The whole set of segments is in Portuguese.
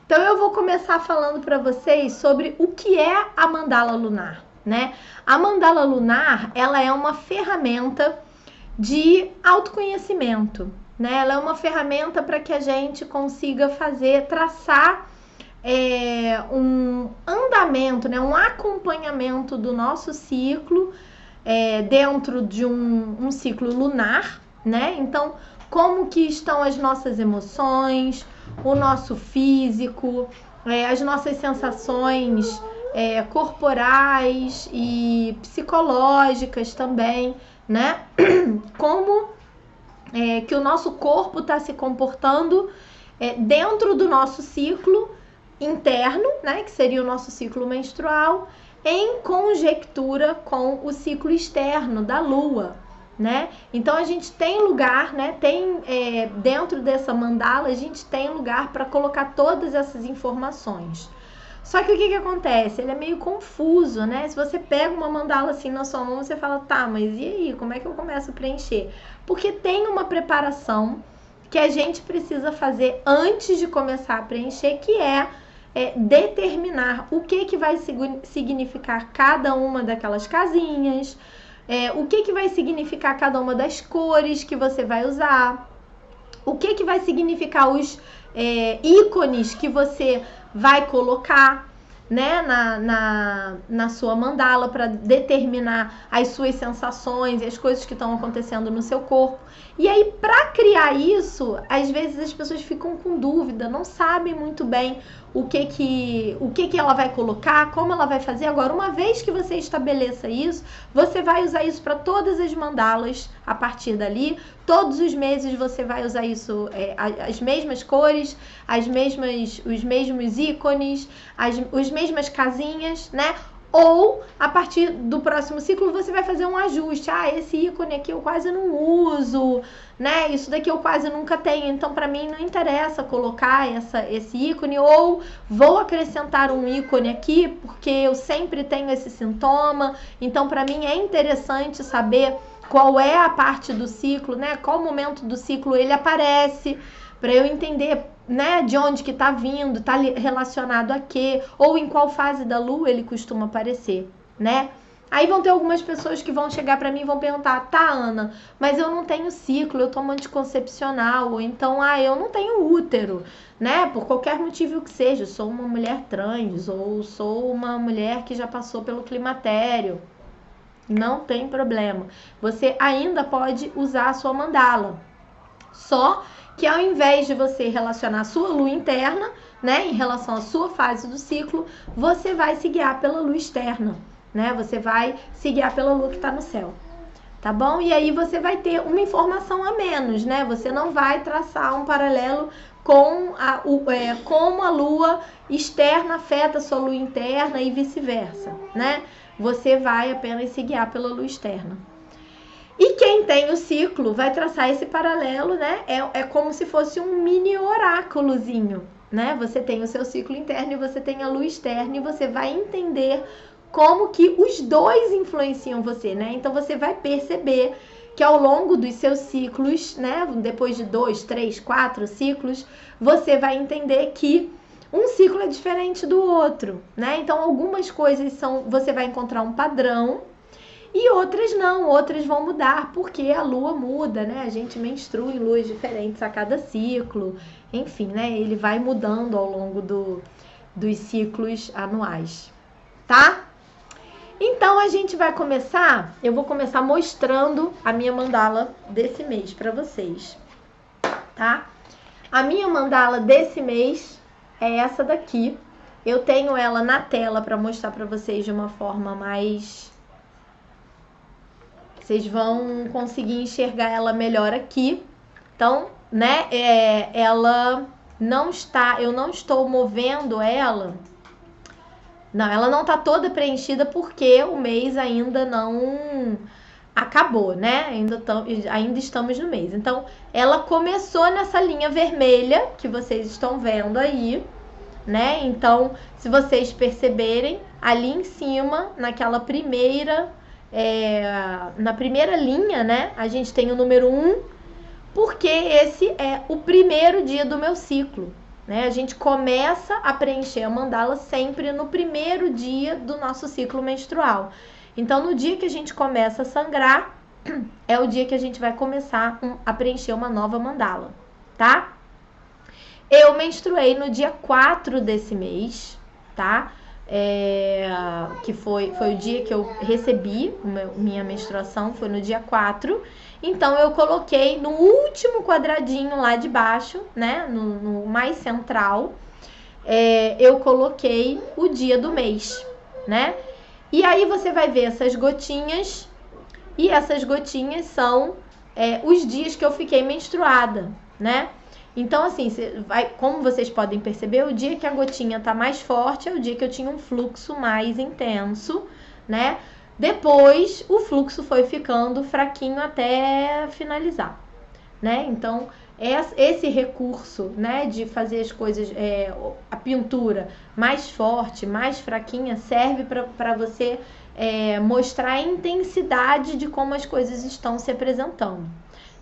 Então eu vou começar falando para vocês sobre o que é a mandala lunar, né? A mandala lunar, ela é uma ferramenta de autoconhecimento, né? Ela é uma ferramenta para que a gente consiga traçar um andamento, né? Um acompanhamento do nosso ciclo dentro de um ciclo lunar, né? Então, como que estão as nossas emoções, o nosso físico, as nossas sensações corporais e psicológicas também, né? Como que o nosso corpo está se comportando dentro do nosso ciclo interno, né? Que seria o nosso ciclo menstrual, em conjectura com o ciclo externo da Lua, né? Então a gente tem lugar, né? Dentro dessa mandala a gente tem lugar para colocar todas essas informações. Só que o que acontece? Ele é meio confuso, né? Se você pega uma mandala assim na sua mão, você fala, tá, mas e aí? Como é que eu começo a preencher? Porque tem uma preparação que a gente precisa fazer antes de começar a preencher, que é determinar o que vai significar cada uma daquelas casinhas, o que vai significar cada uma das cores que você vai usar, o que vai significar os ícones que você vai colocar, né, na sua mandala para determinar as suas sensações e as coisas que estão acontecendo no seu corpo. E aí, para criar isso, às vezes as pessoas ficam com dúvida, não sabem muito bem o que ela vai colocar, como ela vai fazer. Agora, uma vez que você estabeleça isso, você vai usar isso para todas as mandalas a partir dali. Todos os meses você vai usar isso, as mesmas cores, os mesmos ícones, as mesmas casinhas, né? Ou, a partir do próximo ciclo, você vai fazer um ajuste. Esse ícone aqui eu quase não uso, né? Isso daqui eu quase nunca tenho. Então, para mim, não interessa colocar esse ícone. Ou vou acrescentar um ícone aqui, porque eu sempre tenho esse sintoma. Então, para mim, é interessante saber qual é a parte do ciclo, né? Qual momento do ciclo ele aparece, para eu entender, né, de onde que tá vindo, tá relacionado a quê, ou em qual fase da lua ele costuma aparecer, né? Aí vão ter algumas pessoas que vão chegar para mim e vão perguntar, tá, Ana, mas eu não tenho ciclo, eu tomo anticoncepcional, ou então, eu não tenho útero, né? Por qualquer motivo que seja, eu sou uma mulher trans, ou sou uma mulher que já passou pelo climatério. Não tem problema. Você ainda pode usar a sua mandala. Só que ao invés de você relacionar a sua lua interna, né, em relação à sua fase do ciclo, você vai se guiar pela lua externa, né? Você vai se guiar pela lua que está no céu, tá bom? E aí você vai ter uma informação a menos, né? Você não vai traçar um paralelo com como a lua externa afeta a sua lua interna e vice-versa, né? Você vai apenas se guiar pela lua externa. E quem tem o ciclo vai traçar esse paralelo, né? É como se fosse um mini oráculozinho, né? Você tem o seu ciclo interno e você tem a lua externa e você vai entender como que os dois influenciam você, né? Então você vai perceber que ao longo dos seus ciclos, né? Depois de 2, 3, 4 ciclos, você vai entender que um ciclo é diferente do outro, né? Então algumas coisas você vai encontrar um padrão, e outras não, outras vão mudar, porque a lua muda, né? A gente menstrua em luas diferentes a cada ciclo. Enfim, né? Ele vai mudando ao longo dos ciclos anuais, tá? Então, a gente vai começar, eu vou começar mostrando a minha mandala desse mês para vocês, tá? A minha mandala desse mês é essa daqui. Eu tenho ela na tela para mostrar para vocês de uma forma mais... Vocês vão conseguir enxergar ela melhor aqui. Então, né, ela não está... Eu não estou movendo ela. Não, ela não está toda preenchida porque o mês ainda não acabou, né? Ainda estamos no mês. Então, ela começou nessa linha vermelha que vocês estão vendo aí, né? Então, se vocês perceberem, ali em cima, naquela primeira... na primeira linha, né, a gente tem o número 1, porque esse é o primeiro dia do meu ciclo, né? A gente começa a preencher a mandala sempre no primeiro dia do nosso ciclo menstrual. Então, no dia que a gente começa a sangrar, é o dia que a gente vai começar a preencher uma nova mandala, tá? Eu menstruei no dia 4 desse mês, tá? Que foi o dia que eu recebi minha menstruação, foi no dia 4. Então, eu coloquei no último quadradinho lá de baixo, né? No mais central, eu coloquei o dia do mês, né? E aí você vai ver essas gotinhas, e essas gotinhas são os dias que eu fiquei menstruada, né? Então, assim, como vocês podem perceber, o dia que a gotinha tá mais forte é o dia que eu tinha um fluxo mais intenso, né? Depois, o fluxo foi ficando fraquinho até finalizar, né? Então, esse recurso, né, de fazer as coisas, a pintura mais forte, mais fraquinha, serve para você mostrar a intensidade de como as coisas estão se apresentando,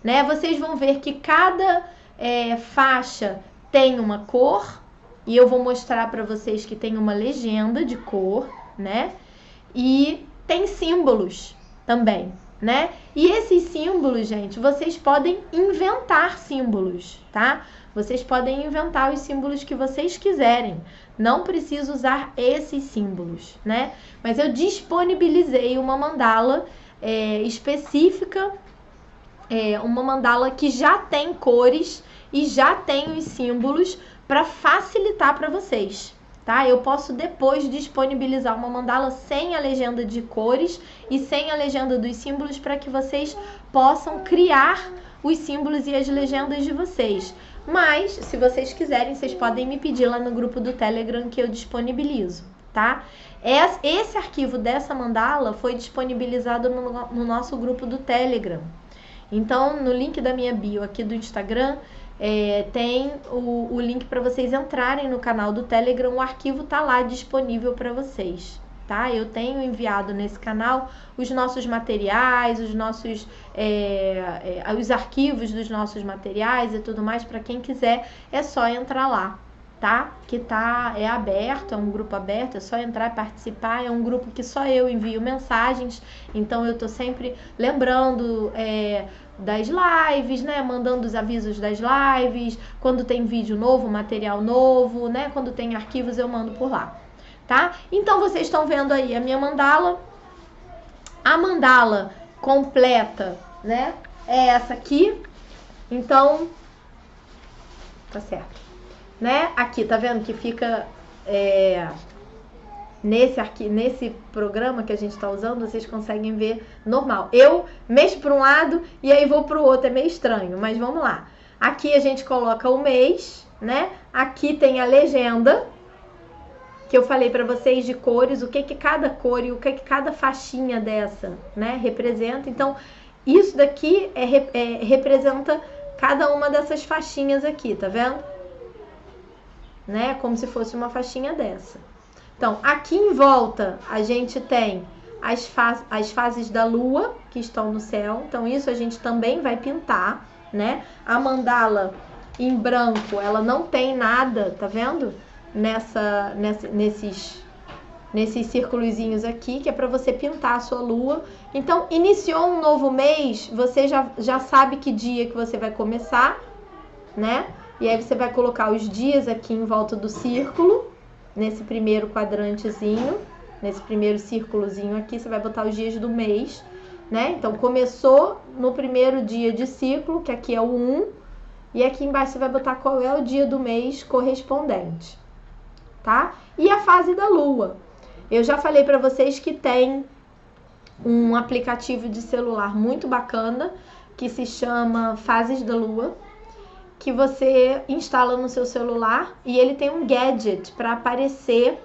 né? Vocês vão ver que cada faixa tem uma cor, e eu vou mostrar para vocês que tem uma legenda de cor, né? E tem símbolos também, né? E esses símbolos, gente, vocês podem inventar símbolos, tá? Vocês podem inventar os símbolos que vocês quiserem. Não precisa usar esses símbolos, né? Mas eu disponibilizei uma mandala específica, uma mandala que já tem cores e já tem os símbolos para facilitar para vocês, tá? Eu posso depois disponibilizar uma mandala sem a legenda de cores e sem a legenda dos símbolos para que vocês possam criar os símbolos e as legendas de vocês. Mas, se vocês quiserem, vocês podem me pedir lá no grupo do Telegram que eu disponibilizo, tá? Esse arquivo dessa mandala foi disponibilizado no nosso grupo do Telegram. Então, no link da minha bio aqui do Instagram, tem o link para vocês entrarem no canal do Telegram. O arquivo tá lá disponível para vocês, tá? Eu tenho enviado nesse canal os nossos materiais, os arquivos dos nossos materiais e tudo mais. Para quem quiser, é só entrar lá, tá? Que é aberto, é um grupo aberto, é só entrar e participar. É um grupo que só eu envio mensagens, então eu tô sempre lembrando das lives, né? Mandando os avisos das lives, quando tem vídeo novo, material novo, né? Quando tem arquivos eu mando por lá, tá? Então vocês estão vendo aí a minha mandala. A mandala completa, né? É essa aqui. Então, tá certo, né? Aqui, tá vendo que fica nesse programa que a gente tá usando, vocês conseguem ver normal. Eu mexo para um lado e aí vou pro outro, é meio estranho, mas vamos lá. Aqui a gente coloca o mês, né? Aqui tem a legenda que eu falei para vocês de cores, o que cada cor e o que cada faixinha dessa, né, representa. Então, isso daqui representa cada uma dessas faixinhas aqui, tá vendo? Né? Como se fosse uma faixinha dessa. Então, aqui em volta a gente tem as fases da lua que estão no céu. Então, isso a gente também vai pintar, né? A mandala em branco, ela não tem nada, tá vendo? Nesses círculozinhos aqui, que é para você pintar a sua lua. Então, iniciou um novo mês, você já sabe que dia que você vai começar, né? E aí você vai colocar os dias aqui em volta do círculo, nesse primeiro quadrantezinho, nesse primeiro círculozinho aqui, você vai botar os dias do mês, né? Então, começou no primeiro dia de ciclo, que aqui é o 1, e aqui embaixo você vai botar qual é o dia do mês correspondente, tá? E a fase da lua. Eu já falei para vocês que tem um aplicativo de celular muito bacana, que se chama Fases da Lua, que você instala no seu celular e ele tem um gadget para aparecer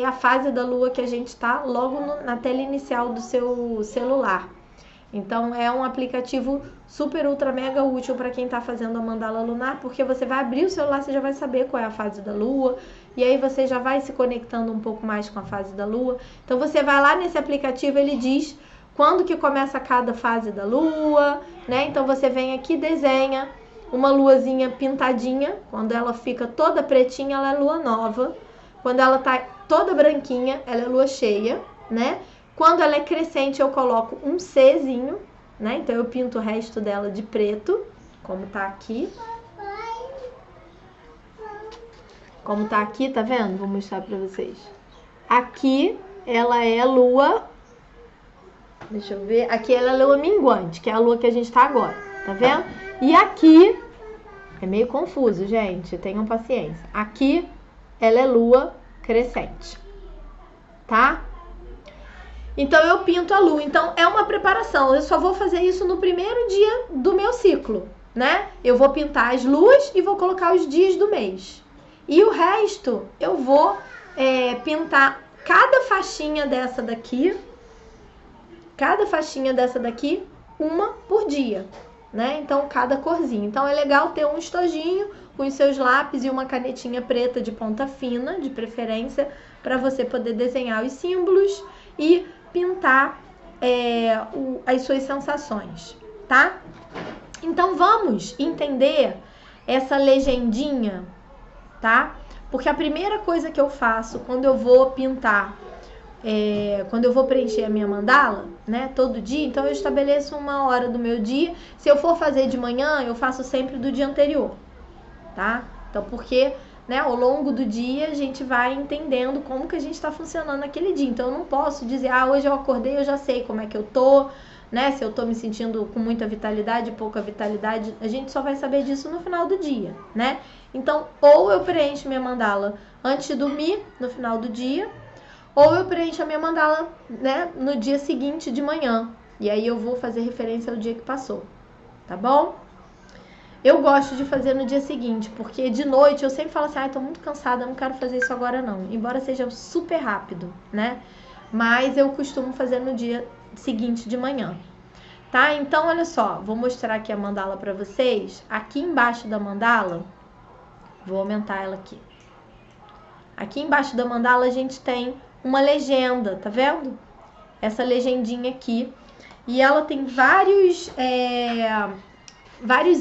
a fase da lua que a gente está logo na tela inicial do seu celular. Então é um aplicativo super ultra mega útil para quem está fazendo a mandala lunar, porque você vai abrir o celular, você já vai saber qual é a fase da lua, e aí você já vai se conectando um pouco mais com a fase da lua. Então você vai lá nesse aplicativo, ele diz quando que começa cada fase da lua, né? Então você vem aqui, desenha uma luazinha pintadinha, quando ela fica toda pretinha, ela é lua nova. Quando ela tá toda branquinha, ela é lua cheia, né? Quando ela é crescente, eu coloco um Czinho, né? Então eu pinto o resto dela de preto, como tá aqui. Como tá aqui, tá vendo? Vou mostrar pra vocês. Aqui, ela é lua... Deixa eu ver. Aqui ela é lua minguante, que é a lua que a gente tá agora, tá vendo? E aqui... É meio confuso, gente. Tenham paciência. Aqui, ela é lua crescente, tá? Então, eu pinto a lua. Então, é uma preparação. Eu só vou fazer isso no primeiro dia do meu ciclo, né? Eu vou pintar as luas e vou colocar os dias do mês. E o resto, eu vou pintar cada faixinha dessa daqui, uma por dia, né? Então, cada corzinha. Então, é legal ter um estojinho com os seus lápis e uma canetinha preta de ponta fina, de preferência, para você poder desenhar os símbolos e pintar as suas sensações, tá? Então, vamos entender essa legendinha, tá? Porque a primeira coisa que eu faço quando eu vou pintar, quando eu vou preencher a minha mandala, né, todo dia, então eu estabeleço uma hora do meu dia. Se eu for fazer de manhã, eu faço sempre do dia anterior, tá? Então, porque, né, ao longo do dia a gente vai entendendo como que a gente tá funcionando naquele dia. Então, eu não posso dizer, hoje eu acordei, eu já sei como é que eu tô, né, se eu tô me sentindo com muita vitalidade, pouca vitalidade, a gente só vai saber disso no final do dia, né? Então, ou eu preencho minha mandala antes de dormir, no final do dia, ou eu preencho a minha mandala, né, no dia seguinte de manhã. E aí eu vou fazer referência ao dia que passou, tá bom? Eu gosto de fazer no dia seguinte, porque de noite eu sempre falo assim, tô muito cansada, não quero fazer isso agora não. Embora seja super rápido, né? Mas eu costumo fazer no dia seguinte de manhã, tá? Então, olha só, vou mostrar aqui a mandala pra vocês. Aqui embaixo da mandala, vou aumentar ela aqui. Aqui embaixo da mandala a gente tem uma legenda, tá vendo? Essa legendinha aqui. E ela tem vários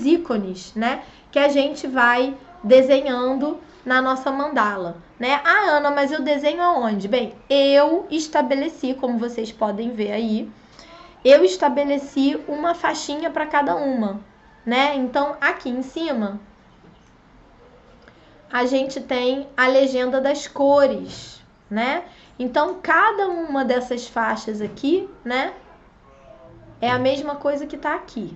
ícones, né? Que a gente vai desenhando na nossa mandala, né? Ana, mas eu desenho aonde? Bem, eu estabeleci, como vocês podem ver aí, eu estabeleci uma faixinha para cada uma, né? Então, aqui em cima, a gente tem a legenda das cores, né? Então, cada uma dessas faixas aqui, né, é a mesma coisa que tá aqui.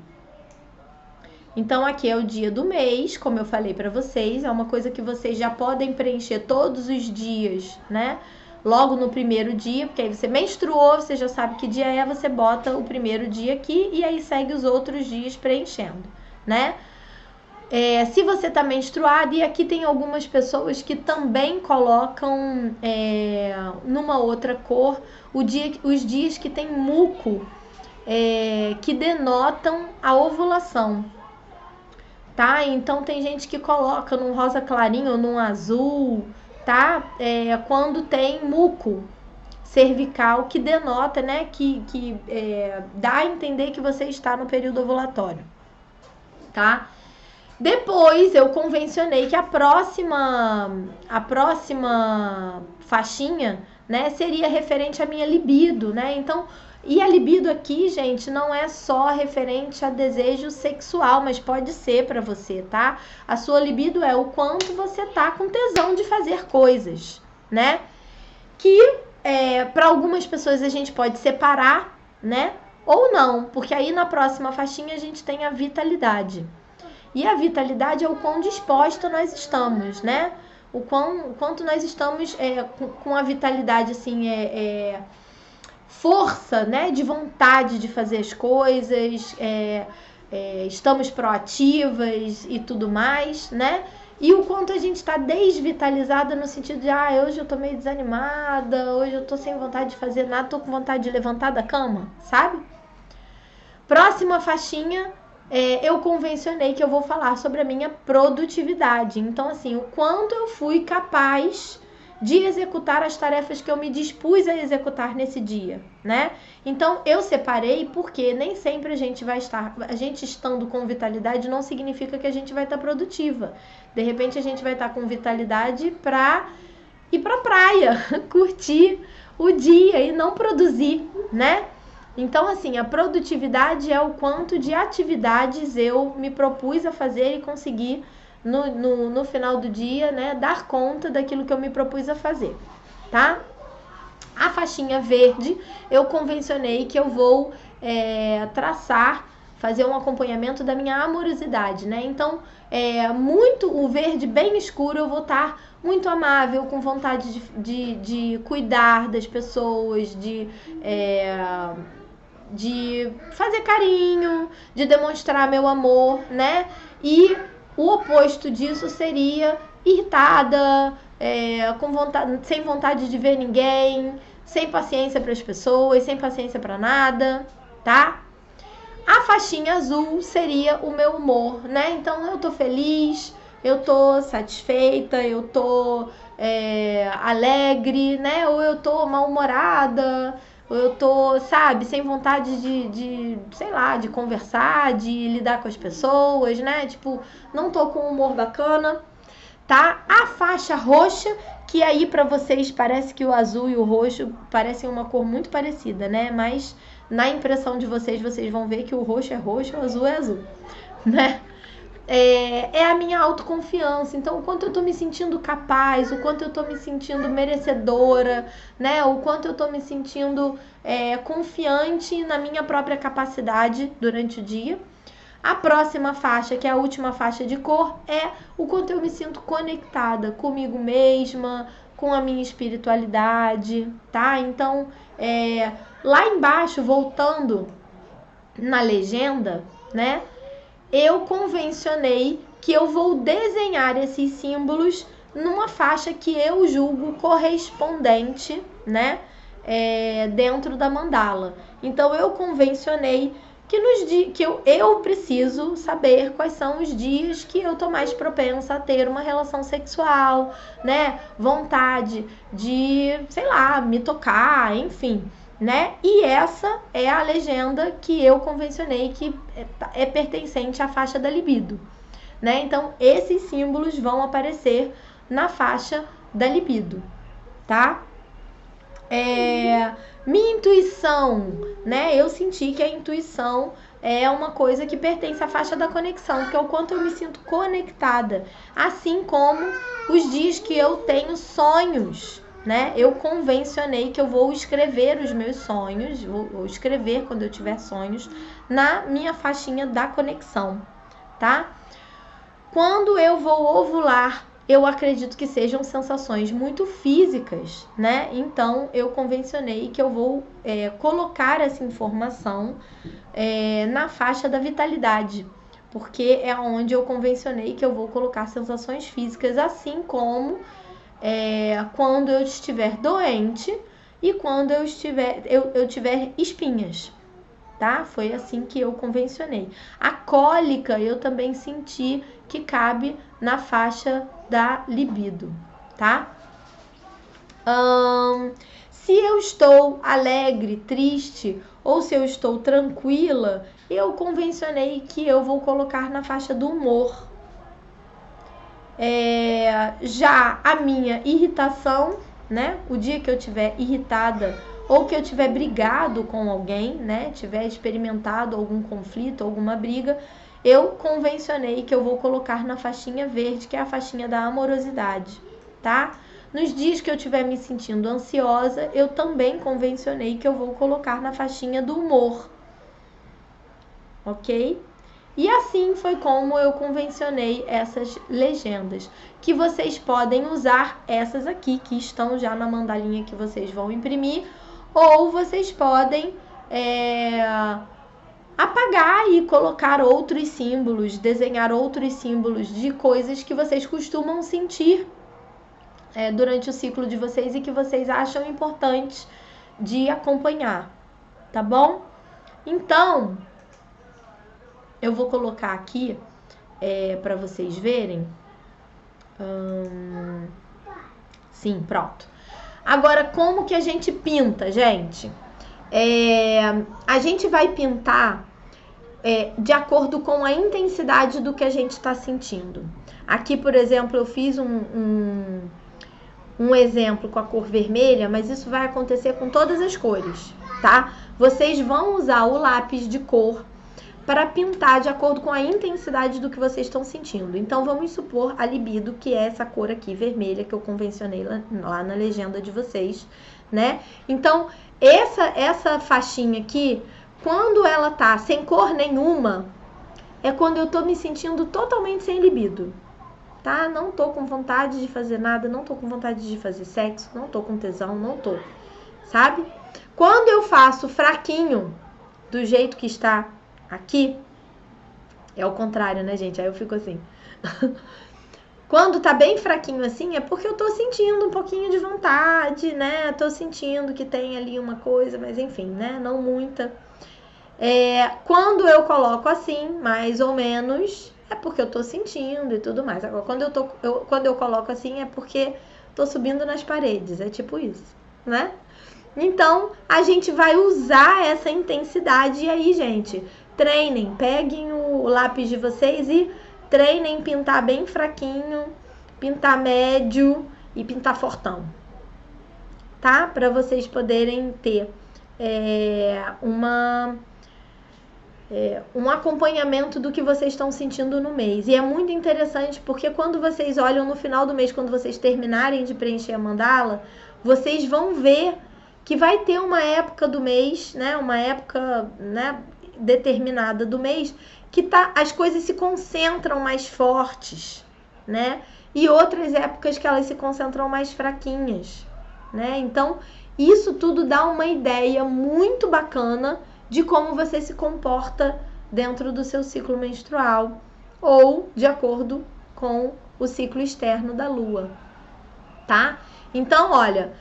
Então, aqui é o dia do mês, como eu falei para vocês, é uma coisa que vocês já podem preencher todos os dias, né? Logo no primeiro dia, porque aí você menstruou, você já sabe que dia é, você bota o primeiro dia aqui e aí segue os outros dias preenchendo, né? Se você tá menstruada, e aqui tem algumas pessoas que também colocam numa outra cor os dias que tem muco, que denotam a ovulação, tá? Então tem gente que coloca num rosa clarinho ou num azul, tá? Quando tem muco cervical, que denota, né, que dá a entender que você está no período ovulatório, tá? Depois eu convencionei que a próxima faixinha, né, seria referente à minha libido, né? Então, e a libido aqui, gente, não é só referente a desejo sexual, mas pode ser para você, tá? A sua libido é o quanto você tá com tesão de fazer coisas, né? Que para algumas pessoas a gente pode separar, né? Ou não, porque aí na próxima faixinha a gente tem a vitalidade. E a vitalidade é o quão disposta nós estamos, né? O quanto nós estamos com a vitalidade, assim, força, né? De vontade de fazer as coisas, estamos proativas e tudo mais, né? E o quanto a gente está desvitalizada no sentido de, hoje eu tô meio desanimada, hoje eu tô sem vontade de fazer nada, tô com vontade de levantar da cama, sabe? Próxima faixinha, eu convencionei que eu vou falar sobre a minha produtividade. Então, assim, o quanto eu fui capaz de executar as tarefas que eu me dispus a executar nesse dia, né? Então eu separei porque nem sempre a gente estando com vitalidade não significa que a gente vai estar produtiva. De repente a gente vai estar com vitalidade para ir para praia, curtir o dia e não produzir, né? Então, assim, a produtividade é o quanto de atividades eu me propus a fazer e conseguir no final do dia, né, dar conta daquilo que eu me propus a fazer, tá? A faixinha verde, eu convencionei que eu vou traçar, fazer um acompanhamento da minha amorosidade, né? Então, o verde bem escuro, eu vou estar muito amável, com vontade de cuidar das pessoas, de fazer carinho, de demonstrar meu amor, né? E o oposto disso seria irritada, sem vontade de ver ninguém, sem paciência para as pessoas, sem paciência para nada, tá? A faixinha azul seria o meu humor, né? Então eu tô feliz, eu tô satisfeita, eu tô alegre, né? Ou eu tô mal-humorada, ou eu tô, sabe, sem vontade sei lá, de conversar, de lidar com as pessoas, né? Tipo, não tô com um humor bacana, tá? A faixa roxa, que aí pra vocês parece que o azul e o roxo parecem uma cor muito parecida, né? Mas na impressão de vocês vão ver que o roxo é roxo e o azul é azul, né? É a minha autoconfiança. Então, o quanto eu tô me sentindo capaz, o quanto eu tô me sentindo merecedora, né? O quanto eu tô me sentindo confiante na minha própria capacidade durante o dia. A próxima faixa, que é a última faixa de cor, é o quanto eu me sinto conectada comigo mesma, com a minha espiritualidade, tá? Então, lá embaixo, voltando na legenda, né? Eu convencionei que eu vou desenhar esses símbolos numa faixa que eu julgo correspondente, né? Dentro da mandala. Então eu convencionei que eu preciso saber quais são os dias que eu tô mais propensa a ter uma relação sexual, né? Vontade de, sei lá, me tocar, enfim, né? E essa é a legenda que eu convencionei que é pertencente à faixa da libido, né? Então esses símbolos vão aparecer na faixa da libido, tá? Minha intuição, né? Eu senti que a intuição é uma coisa que pertence à faixa da conexão, que é o quanto eu me sinto conectada, assim como os dias que eu tenho sonhos, né? Eu convencionei que eu vou escrever os meus sonhos, vou escrever quando eu tiver sonhos na minha faixinha da conexão, tá? Quando eu vou ovular, eu acredito que sejam sensações muito físicas, né? Então, eu convencionei que eu vou colocar essa informação na faixa da vitalidade, porque é onde eu convencionei que eu vou colocar sensações físicas, assim como quando eu estiver doente e quando eu tiver espinhas, tá? Foi assim que eu convencionei. A cólica eu também senti que cabe na faixa da libido, tá? Se eu estou alegre, triste ou se eu estou tranquila, eu convencionei que eu vou colocar na faixa do humor. Já a minha irritação, né? O dia que eu estiver irritada ou que eu tiver brigado com alguém, né? Tiver experimentado algum conflito, alguma briga, eu convencionei que eu vou colocar na faixinha verde, que é a faixinha da amorosidade, tá? Nos dias que eu estiver me sentindo ansiosa, eu também convencionei que eu vou colocar na faixinha do humor, ok? E assim foi como eu convencionei essas legendas, que vocês podem usar essas aqui, que estão já na mandalinha que vocês vão imprimir, ou vocês podem apagar e colocar outros símbolos, desenhar outros símbolos de coisas que vocês costumam sentir durante o ciclo de vocês e que vocês acham importantes de acompanhar, tá bom? Então, eu vou colocar aqui para vocês verem Sim, pronto. Agora, como que a gente pinta, gente? A gente vai pintar de acordo com a intensidade do que a gente está sentindo. Aqui, por exemplo, eu fiz um exemplo com a cor vermelha, mas isso vai acontecer com todas as cores, tá? Vocês vão usar o lápis de cor para pintar de acordo com a intensidade do que vocês estão sentindo. Então, vamos supor a libido, que é essa cor aqui, vermelha, que eu convencionei lá na legenda de vocês, né? Então, essa faixinha aqui, quando ela tá sem cor nenhuma, é quando eu tô me sentindo totalmente sem libido, tá? Não tô com vontade de fazer nada, não tô com vontade de fazer sexo, não tô com tesão, não tô, sabe? Quando eu faço fraquinho, do jeito que está aqui, é o contrário, né, gente? Aí eu fico assim. Quando tá bem fraquinho assim, é porque eu tô sentindo um pouquinho de vontade, né? Tô sentindo que tem ali uma coisa, mas enfim, né? Não muita. Quando eu coloco assim, mais ou menos, é porque eu tô sentindo e tudo mais. Agora, quando eu coloco assim, é porque tô subindo nas paredes. É tipo isso, né? Então, a gente vai usar essa intensidade. E aí, gente, treinem, peguem o lápis de vocês e treinem pintar bem fraquinho, pintar médio e pintar fortão, tá? Para vocês poderem ter um acompanhamento do que vocês estão sentindo no mês. E é muito interessante porque quando vocês olham no final do mês, quando vocês terminarem de preencher a mandala, vocês vão ver que vai ter uma época do mês, né? Uma época, né, determinada do mês que as coisas se concentram mais fortes, né? E outras épocas que elas se concentram mais fraquinhas, né? Então, isso tudo dá uma ideia muito bacana de como você se comporta dentro do seu ciclo menstrual ou de acordo com o ciclo externo da lua, tá? Então, olha,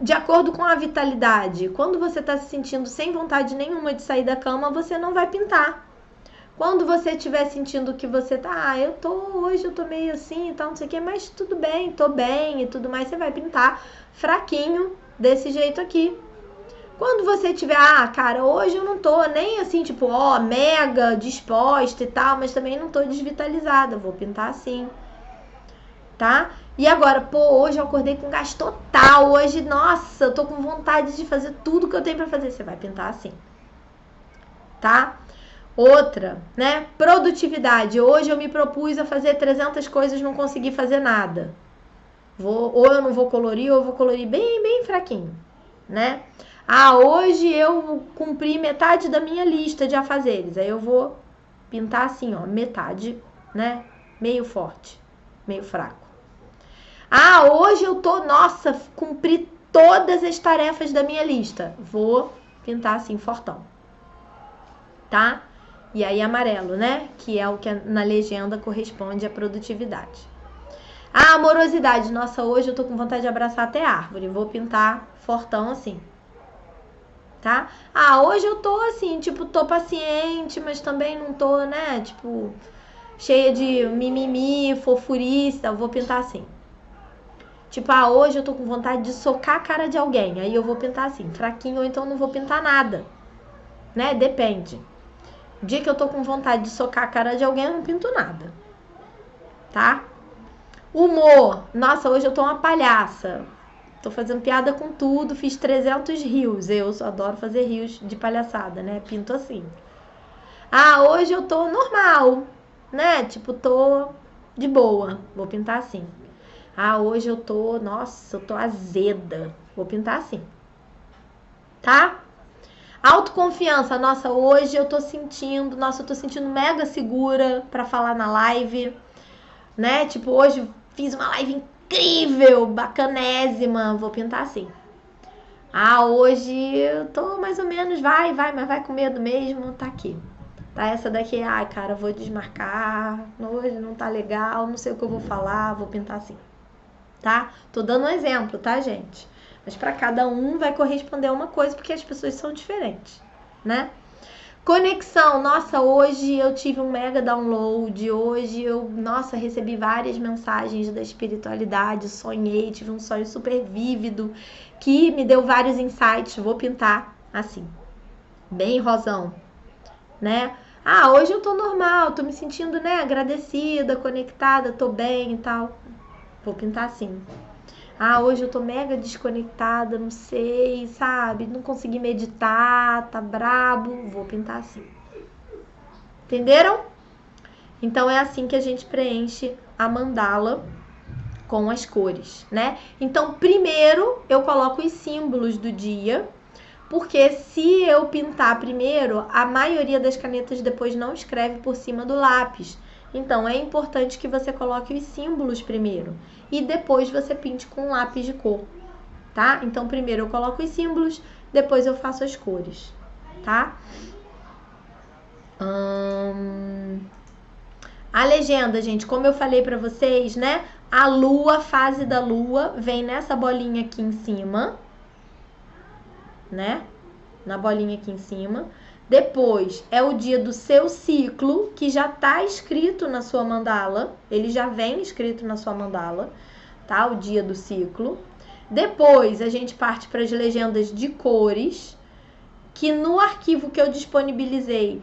de acordo com a vitalidade, quando você está se sentindo sem vontade nenhuma de sair da cama, você não vai pintar. Quando você estiver sentindo que você tá, hoje eu tô meio assim e tal, não sei o que, mas tudo bem, tô bem e tudo mais, você vai pintar fraquinho desse jeito aqui. Quando você tiver, cara, hoje eu não tô nem assim, tipo, mega disposta e tal, mas também não tô desvitalizada, vou pintar assim, tá? E agora, hoje eu acordei com gás total, hoje, nossa, eu tô com vontade de fazer tudo que eu tenho pra fazer, você vai pintar assim, tá? Outra, né? Produtividade. Hoje eu me propus a fazer 300 coisas, não consegui fazer nada. Ou eu não vou colorir, ou eu vou colorir bem, bem fraquinho, né? Hoje eu cumpri metade da minha lista de afazeres. Aí eu vou pintar assim, ó, metade, né? Meio forte, meio fraco. Hoje eu cumpri todas as tarefas da minha lista. Vou pintar assim, fortão. Tá? E aí amarelo, né? Que é o que na legenda corresponde à produtividade. Amorosidade. Nossa, hoje eu tô com vontade de abraçar até a árvore. Vou pintar fortão assim. Tá? Hoje eu tô assim, tipo, tô paciente, mas também não tô, né? Tipo, cheia de mimimi, fofurice, vou pintar assim. Tipo, hoje eu tô com vontade de socar a cara de alguém. Aí eu vou pintar assim, fraquinho, ou então não vou pintar nada. Né? Depende. O dia que eu tô com vontade de socar a cara de alguém, eu não pinto nada. Tá? Humor. Nossa, hoje eu tô uma palhaça. Tô fazendo piada com tudo, fiz 300 rios. Eu adoro fazer rios de palhaçada, né? Pinto assim. Hoje eu tô normal, né? Tipo, tô de boa. Vou pintar assim. Hoje eu tô, nossa, eu tô azeda. Vou pintar assim. Tá? Autoconfiança, nossa, hoje eu tô sentindo mega segura pra falar na live, né? Tipo, hoje fiz uma live incrível, bacanésima, vou pintar assim. Hoje eu tô mais ou menos, mas vai com medo mesmo, tá aqui. Tá, essa daqui, cara, vou desmarcar, hoje não tá legal, não sei o que eu vou falar, vou pintar assim. Tá? Tô dando um exemplo, tá, gente? Mas para cada um vai corresponder a uma coisa, porque as pessoas são diferentes, né? Conexão, nossa, hoje eu tive um mega download, hoje eu, nossa, recebi várias mensagens da espiritualidade, sonhei, tive um sonho super vívido, que me deu vários insights, vou pintar assim, bem rosão, né? Ah, hoje eu tô normal, tô me sentindo, né, agradecida, conectada, tô bem e tal, vou pintar assim. Ah, hoje eu tô mega desconectada, não sei, sabe? Não consegui meditar, tá brabo. Vou pintar assim. Entenderam? Então é assim que a gente preenche a mandala com as cores, né? Então, primeiro eu coloco os símbolos do dia, porque se eu pintar primeiro, a maioria das canetas depois não escreve por cima do lápis. Então, é importante que você coloque os símbolos primeiro e depois você pinte com lápis de cor, tá? Então, primeiro eu coloco os símbolos, depois eu faço as cores, tá? A legenda, gente, como eu falei pra vocês, né? A lua, fase da lua, vem nessa bolinha aqui em cima, né? Na bolinha aqui em cima. Depois é o dia do seu ciclo, que já tá escrito na sua mandala. Ele já vem escrito na sua mandala, tá? O dia do ciclo. Depois a gente parte para as legendas de cores, que no arquivo que eu disponibilizei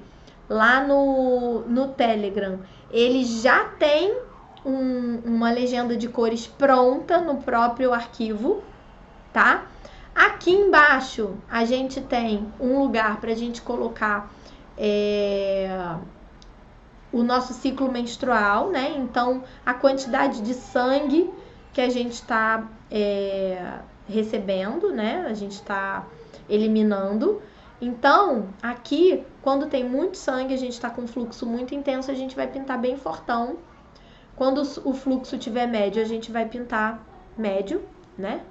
lá no Telegram, ele já tem uma legenda de cores pronta no próprio arquivo, tá? Aqui embaixo a gente tem um lugar para a gente colocar o nosso ciclo menstrual, né? Então, a quantidade de sangue que a gente está recebendo, né? A gente está eliminando. Então, aqui, quando tem muito sangue, a gente está com um fluxo muito intenso, a gente vai pintar bem fortão. Quando o fluxo tiver médio, a gente vai pintar médio, né?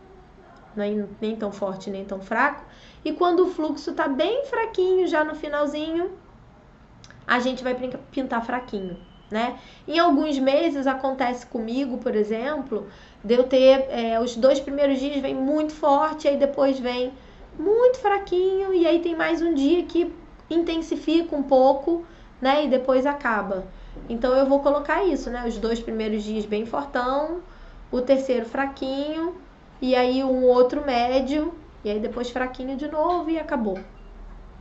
Nem tão forte, nem tão fraco. E quando o fluxo tá bem fraquinho, já no finalzinho, a gente vai pintar fraquinho, né? Em alguns meses acontece comigo, por exemplo, de eu ter os 2 primeiros dias vem muito forte, aí depois vem muito fraquinho, e aí tem mais um dia que intensifica um pouco, né? E depois acaba. Então eu vou colocar isso, né? Os 2 primeiros dias bem fortão, o terceiro fraquinho, e aí um outro médio, e aí depois fraquinho de novo e acabou,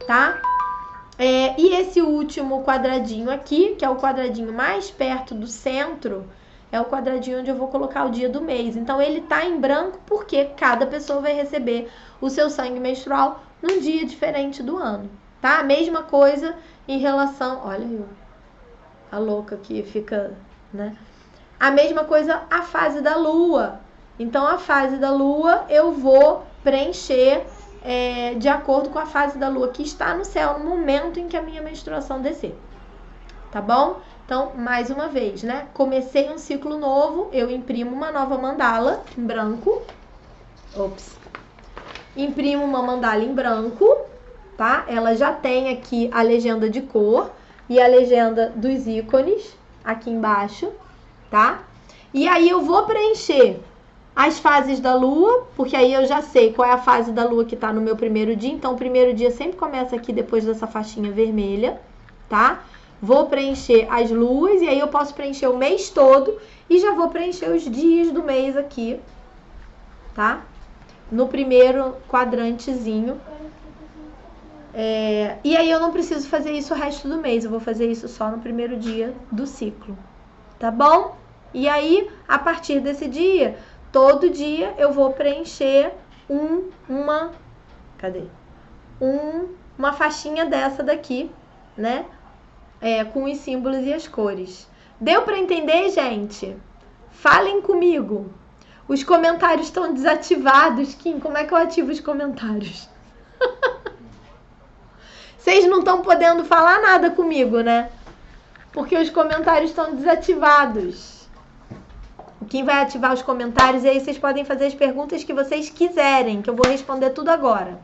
tá? E esse último quadradinho aqui, que é o quadradinho mais perto do centro, é o quadradinho onde eu vou colocar o dia do mês. Então ele tá em branco porque cada pessoa vai receber o seu sangue menstrual num dia diferente do ano, tá? A mesma coisa em relação... Olha eu, a louca que fica, né? A mesma coisa a fase da lua. Então, a fase da lua eu vou preencher de acordo com a fase da lua que está no céu no momento em que a minha menstruação descer. Tá bom? Então, mais uma vez, né? Comecei um ciclo novo, eu imprimo uma nova mandala em branco. Imprimo uma mandala em branco, tá? Ela já tem aqui a legenda de cor e a legenda dos ícones aqui embaixo, tá? E aí eu vou preencher as fases da lua, porque aí eu já sei qual é a fase da lua que tá no meu primeiro dia. Então, o primeiro dia sempre começa aqui depois dessa faixinha vermelha, tá? Vou preencher as luas e aí eu posso preencher o mês todo e já vou preencher os dias do mês aqui, tá? No primeiro quadrantezinho. E aí eu não preciso fazer isso o resto do mês, eu vou fazer isso só no primeiro dia do ciclo, tá bom? E aí, a partir desse dia, todo dia eu vou preencher uma faixinha dessa daqui, né? Com os símbolos e as cores. Deu para entender, gente? Falem comigo. Os comentários estão desativados. Kim, como é que eu ativo os comentários? Vocês não estão podendo falar nada comigo, né? Porque os comentários estão desativados. Quem vai ativar os comentários, e aí vocês podem fazer as perguntas que vocês quiserem, que eu vou responder tudo agora.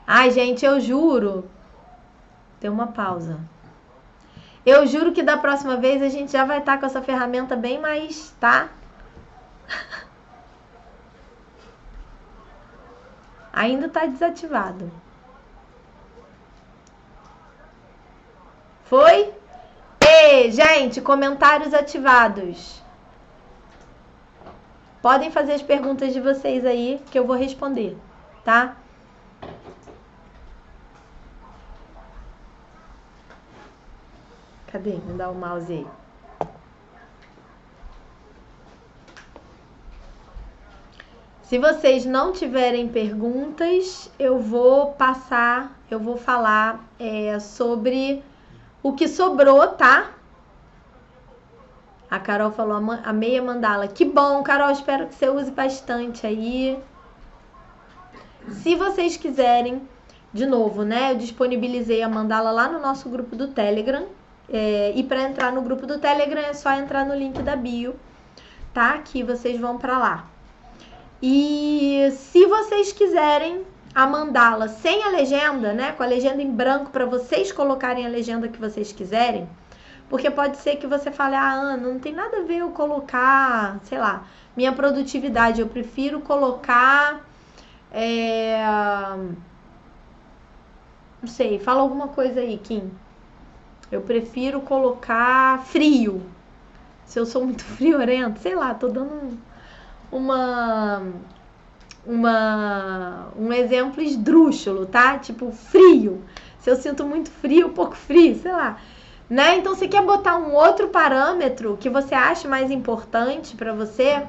Ai, gente, eu juro. Tem uma pausa. Eu juro que da próxima vez a gente já vai estar com essa ferramenta bem mais, tá? Ainda tá desativado. Foi? E, gente, comentários ativados. Podem fazer as perguntas de vocês aí que eu vou responder, tá? Cadê? Me dá o mouse aí. Se vocês não tiverem perguntas, eu vou falar sobre o que sobrou, tá? A Carol falou, a meia mandala. Que bom, Carol, espero que você use bastante aí. Se vocês quiserem, de novo, né? Eu disponibilizei a mandala lá no nosso grupo do Telegram. E para entrar no grupo do Telegram é só entrar no link da bio, tá? Que vocês vão para lá. E se vocês quiserem a mandala sem a legenda, né? Com a legenda em branco para vocês colocarem a legenda que vocês quiserem, porque pode ser que você fale, Ana, não tem nada a ver eu colocar, sei lá, minha produtividade, eu prefiro colocar, não sei, fala alguma coisa aí, Kim. Eu prefiro colocar frio. Se eu sou muito friorento, sei lá, tô dando um exemplo esdrúxulo, tá? Tipo, frio. Se eu sinto muito frio, pouco frio, sei lá. Né? Então, você quer botar um outro parâmetro que você acha mais importante para você?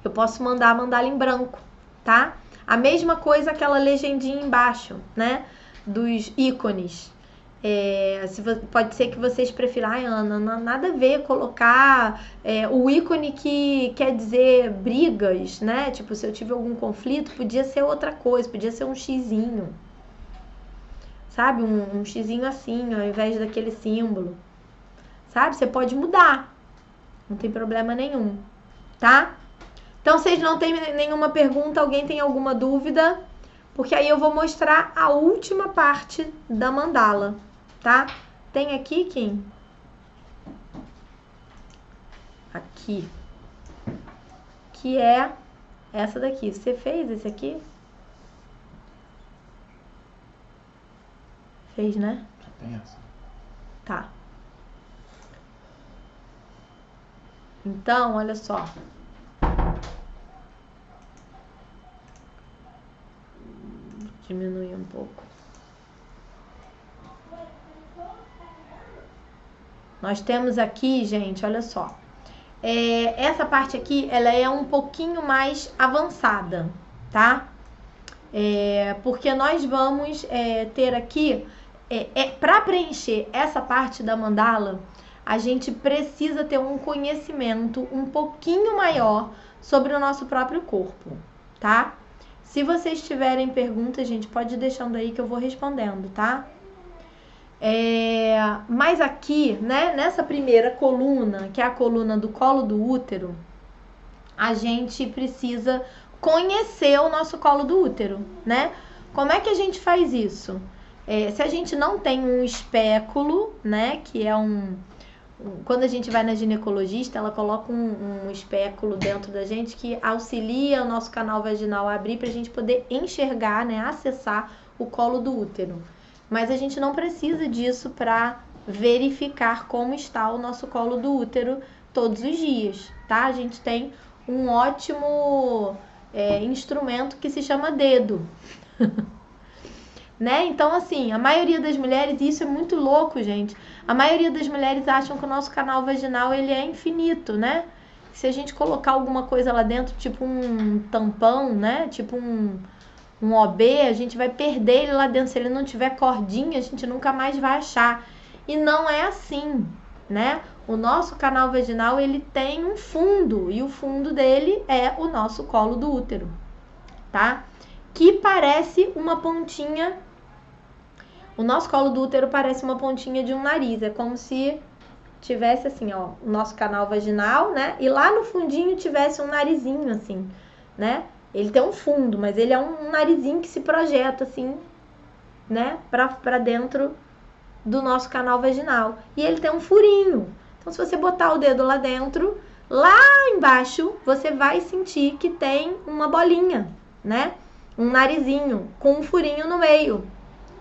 Eu posso mandar a mandala em branco, tá? A mesma coisa, aquela legendinha embaixo, né? Dos ícones. Pode ser que vocês prefiram, Ana, nada a ver colocar o ícone que quer dizer brigas, né? Tipo, se eu tive algum conflito, podia ser outra coisa, podia ser um xizinho. Sabe? Um xizinho assim, ao invés daquele símbolo. Sabe? Você pode mudar. Não tem problema nenhum, tá? Então, vocês não têm nenhuma pergunta, alguém tem alguma dúvida? Porque aí eu vou mostrar a última parte da mandala, tá? Tem aqui, Kim? Aqui. Que é essa daqui. Você fez esse aqui? Fez, né? Tem essa. Tá. Então, olha só. Diminuir um pouco. Nós temos aqui, gente, olha só. Essa parte aqui, ela é um pouquinho mais avançada, tá? Porque nós vamos ter aqui, para preencher essa parte da mandala, a gente precisa ter um conhecimento um pouquinho maior sobre o nosso próprio corpo, tá? Se vocês tiverem perguntas, gente, pode ir deixando aí que eu vou respondendo, tá? Mas aqui, né, nessa primeira coluna, que é a coluna do colo do útero, a gente precisa conhecer o nosso colo do útero, né? Como é que a gente faz isso? Se a gente não tem um espéculo, né, que é quando a gente vai na ginecologista, ela coloca um espéculo dentro da gente que auxilia o nosso canal vaginal a abrir para a gente poder enxergar, né, acessar o colo do útero. Mas a gente não precisa disso para verificar como está o nosso colo do útero todos os dias, tá? A gente tem um ótimo instrumento que se chama dedo. Né? Então, assim, a maioria das mulheres, e isso é muito louco, gente, a maioria das mulheres acham que o nosso canal vaginal, ele é infinito, né? Se a gente colocar alguma coisa lá dentro, tipo um tampão, né? Tipo um OB, a gente vai perder ele lá dentro. Se ele não tiver cordinha, a gente nunca mais vai achar. E não é assim, né? O nosso canal vaginal, ele tem um fundo, e o fundo dele é o nosso colo do útero, tá? Que parece uma pontinha. O nosso colo do útero parece uma pontinha de um nariz. É como se tivesse assim, ó, o nosso canal vaginal, né? E lá no fundinho tivesse um narizinho assim, né? Ele tem um fundo, mas ele é um narizinho que se projeta assim, né? Pra dentro do nosso canal vaginal. E ele tem um furinho. Então, se você botar o dedo lá dentro, lá embaixo, você vai sentir que tem uma bolinha, né? Um narizinho com um furinho no meio.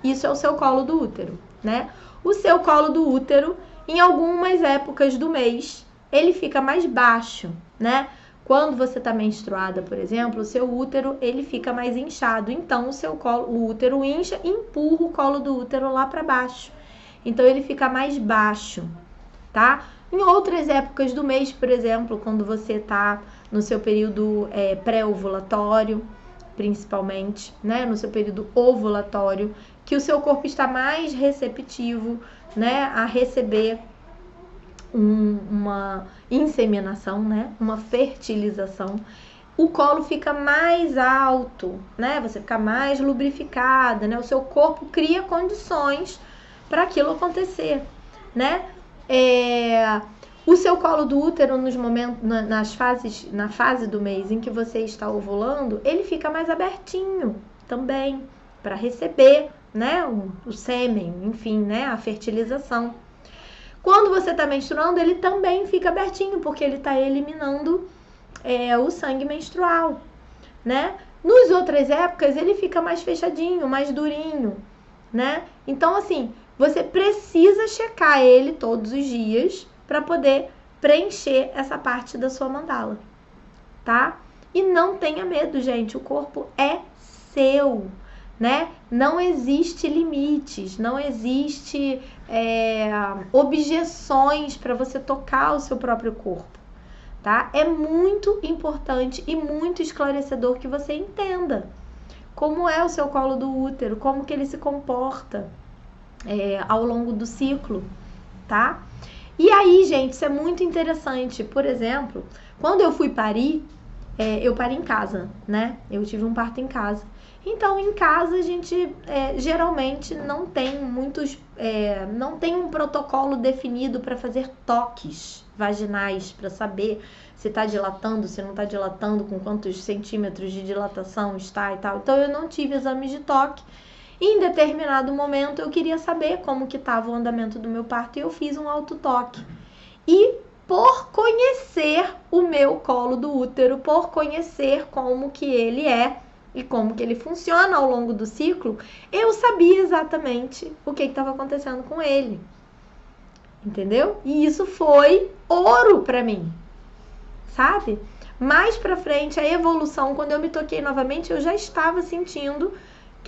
Isso é o seu colo do útero, né? o seu colo do útero, em algumas épocas do mês, ele fica mais baixo, né? Quando você está menstruada, por exemplo, o seu útero ele fica mais inchado, então o útero incha e empurra o colo do útero lá para baixo. Então ele fica mais baixo, tá? Em outras épocas do mês, por exemplo, quando você está no seu período pré-ovulatório, principalmente, né? No seu período ovulatório, que o seu corpo está mais receptivo, né? A receber uma inseminação, né? Uma fertilização. O colo fica mais alto, né? Você fica mais lubrificada, né? O seu corpo cria condições para aquilo acontecer, né? O seu colo do útero nos momentos, na fase do mês em que você está ovulando, ele fica mais abertinho também para receber, né? O sêmen, enfim, né? A fertilização. Quando você está menstruando, ele também fica abertinho porque ele está eliminando o sangue menstrual, né? Nas outras épocas ele fica mais fechadinho, mais durinho, né? Então assim, você precisa checar ele todos os dias para poder preencher essa parte da sua mandala, tá? E não tenha medo, gente, o corpo é seu, né? Não existe limites, não existe objeções para você tocar o seu próprio corpo, tá? É muito importante e muito esclarecedor que você entenda como é o seu colo do útero, como que ele se comporta ao longo do ciclo, tá? E aí, gente, isso é muito interessante. Por exemplo, quando eu fui parir, eu pari em casa, né? Eu tive um parto em casa. Então, em casa, a gente geralmente não tem não tem um protocolo definido para fazer toques vaginais, para saber se está dilatando, se não está dilatando, com quantos centímetros de dilatação está e tal. Então, eu não tive exames de toque. Em determinado momento, eu queria saber como que estava o andamento do meu parto e eu fiz um autotoque. E por conhecer o meu colo do útero, por conhecer como que ele é e como que ele funciona ao longo do ciclo, eu sabia exatamente o que estava acontecendo com ele. Entendeu? E isso foi ouro para mim, sabe? Mais pra frente, a evolução, quando eu me toquei novamente, eu já estava sentindo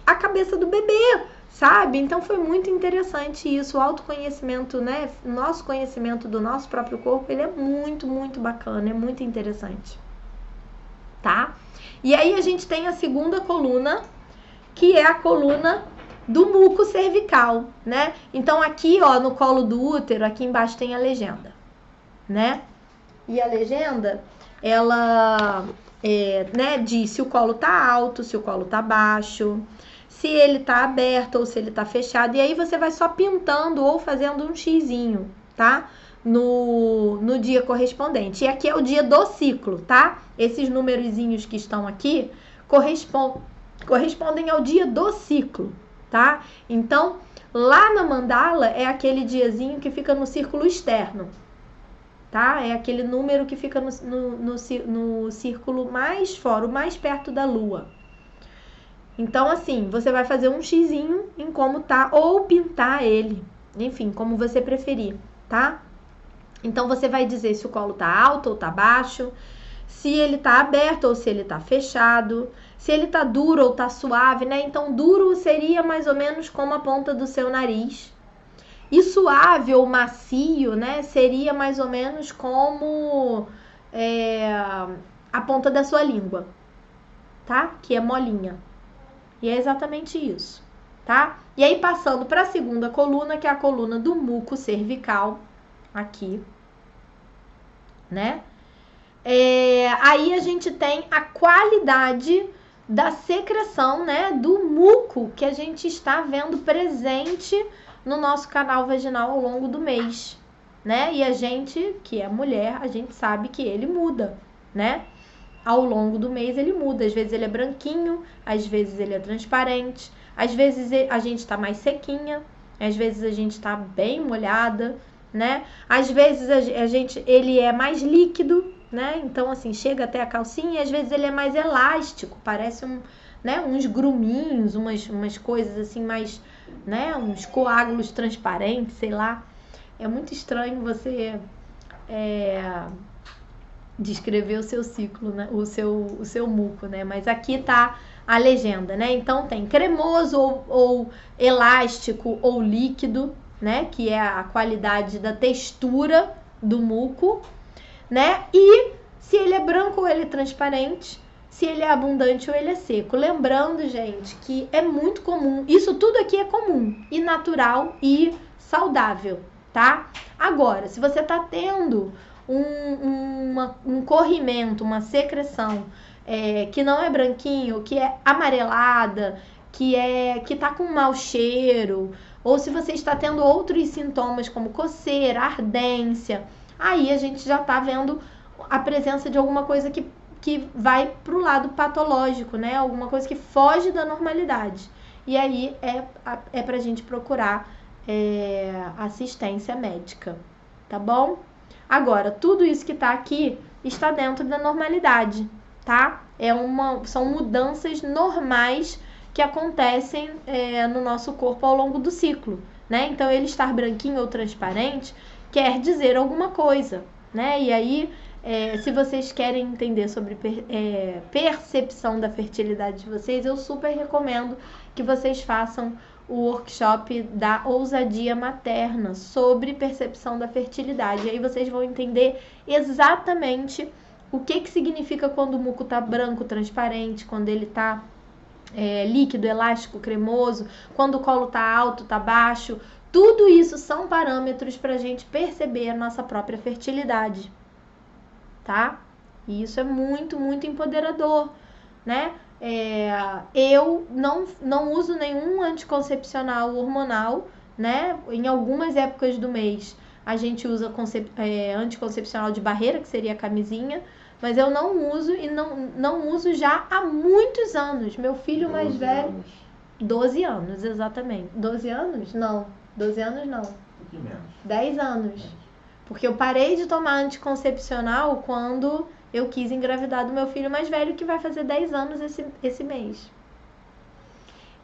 a cabeça do bebê, sabe? Então foi muito interessante isso, o autoconhecimento, né? Nosso conhecimento do nosso próprio corpo, ele é muito, muito bacana, é muito interessante, tá? E aí a gente tem a segunda coluna, que é a coluna do muco cervical, né? Então aqui, ó, no colo do útero, aqui embaixo tem a legenda, né? E a legenda, ela diz se o colo tá alto, se o colo tá baixo, se ele tá aberto ou se ele tá fechado. E aí você vai só pintando ou fazendo um xizinho, tá? No dia correspondente. E aqui é o dia do ciclo, tá? Esses numerozinhos que estão aqui correspondem ao dia do ciclo, tá? Então, lá na mandala é aquele diazinho que fica no círculo externo, tá? É aquele número que fica no círculo mais fora, o mais perto da lua. Então, assim, você vai fazer um xizinho em como tá, ou pintar ele, enfim, como você preferir, tá? Então, você vai dizer se o colo tá alto ou tá baixo, se ele tá aberto ou se ele tá fechado, se ele tá duro ou tá suave, né? Então, duro seria mais ou menos como a ponta do seu nariz. E suave ou macio, né? Seria mais ou menos como a ponta da sua língua, tá? Que é molinha. E é exatamente isso, tá? E aí, passando para a segunda coluna, que é a coluna do muco cervical, aqui, né? Aí a gente tem a qualidade da secreção, né? Do muco que a gente está vendo presente no nosso canal vaginal ao longo do mês, né? E a gente, que é mulher, a gente sabe que ele muda, né? Ao longo do mês ele muda, às vezes ele é branquinho, às vezes ele é transparente, às vezes a gente tá mais sequinha, às vezes a gente tá bem molhada, né? Às vezes ele é mais líquido, né? Então assim, chega até a calcinha, e às vezes ele é mais elástico, parece uns gruminhos, umas coisas assim mais né? Uns coágulos transparentes, sei lá. É muito estranho você descrever o seu ciclo, né? O seu muco, né? Mas aqui tá a legenda, né? Então tem cremoso ou elástico ou líquido, né? Que é a qualidade da textura do muco, né? E se ele é branco ou ele é transparente, se ele é abundante ou ele é seco. Lembrando, gente, que é muito comum, isso tudo aqui é comum e natural e saudável, tá? Agora, se você tá tendo um corrimento, uma secreção que não é branquinho, que é amarelada, que tá com mau cheiro, ou se você está tendo outros sintomas como coceira, ardência, aí a gente já tá vendo a presença de alguma coisa que vai pro lado patológico, né? Alguma coisa que foge da normalidade. E aí é pra gente procurar assistência médica, tá bom? Agora, tudo isso que tá aqui está dentro da normalidade, tá? São mudanças normais que acontecem no nosso corpo ao longo do ciclo, né? Então, ele estar branquinho ou transparente quer dizer alguma coisa, né? E aí, se vocês querem entender sobre percepção da fertilidade de vocês, eu super recomendo que vocês façam o workshop da ousadia materna sobre percepção da fertilidade. E aí vocês vão entender exatamente o que significa quando o muco tá branco, transparente, quando ele tá líquido, elástico, cremoso, quando o colo tá alto, tá baixo. Tudo isso são parâmetros para a gente perceber a nossa própria fertilidade, tá? E isso é muito, muito empoderador, né? Eu não uso nenhum anticoncepcional hormonal, né? Em algumas épocas do mês a gente usa anticoncepcional de barreira, que seria a camisinha, mas eu não uso e não uso já há muitos anos. Meu filho mais velho... 12 anos, exatamente. 12 anos? Não. 12 anos não. 10 anos. Porque eu parei de tomar anticoncepcional quando eu quis engravidar do meu filho mais velho, que vai fazer 10 anos esse mês.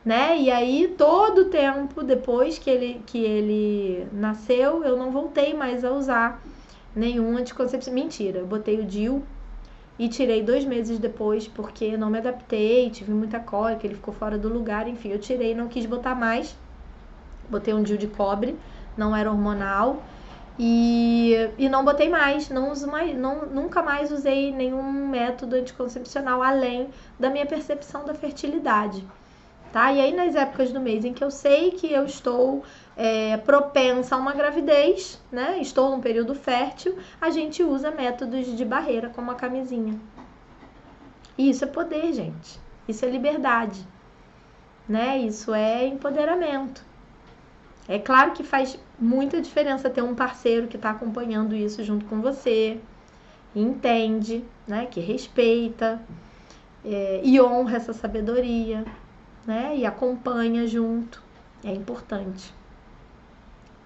Né? E aí, todo o tempo depois que ele nasceu, eu não voltei mais a usar nenhum anticoncepcional. Mentira, eu botei o DIU e tirei 2 meses depois, porque eu não me adaptei, tive muita cólica, ele ficou fora do lugar, enfim, eu tirei, não quis botar mais. Botei um DIU de cobre, não era hormonal. E não botei mais, não uso mais, nunca mais usei nenhum método anticoncepcional além da minha percepção da fertilidade, tá? E aí nas épocas do mês em que eu sei que eu estou propensa a uma gravidez, né? Estou num período fértil, a gente usa métodos de barreira como a camisinha. E isso é poder, gente. Isso é liberdade, né? Isso é empoderamento. É claro que faz muita diferença ter um parceiro que está acompanhando isso junto com você, entende, né, que respeita e honra essa sabedoria, né, e acompanha junto. É importante,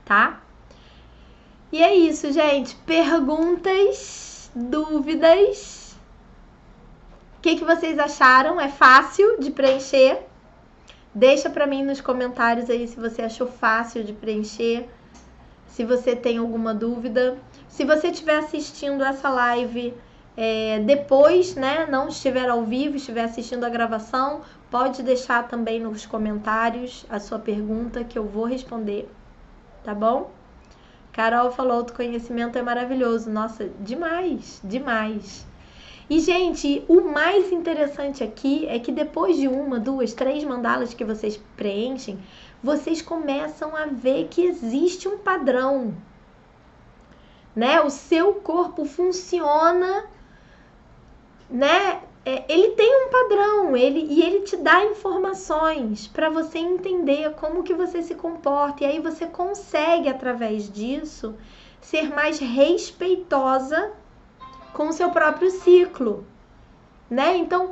tá? E é isso, gente. Perguntas, dúvidas? O que vocês acharam? É fácil de preencher? Deixa pra mim nos comentários aí se você achou fácil de preencher, se você tem alguma dúvida. Se você estiver assistindo essa live depois, né, não estiver ao vivo, estiver assistindo a gravação, pode deixar também nos comentários a sua pergunta que eu vou responder, tá bom? Carol falou, autoconhecimento é maravilhoso. Nossa, demais, demais. E, gente, o mais interessante aqui é que depois de 1, 2, 3 mandalas que vocês preenchem, vocês começam a ver que existe um padrão, né? O seu corpo funciona, né? Ele tem um padrão, ele te dá informações para você entender como que você se comporta. E aí você consegue, através disso, ser mais respeitosa com o seu próprio ciclo, né? Então,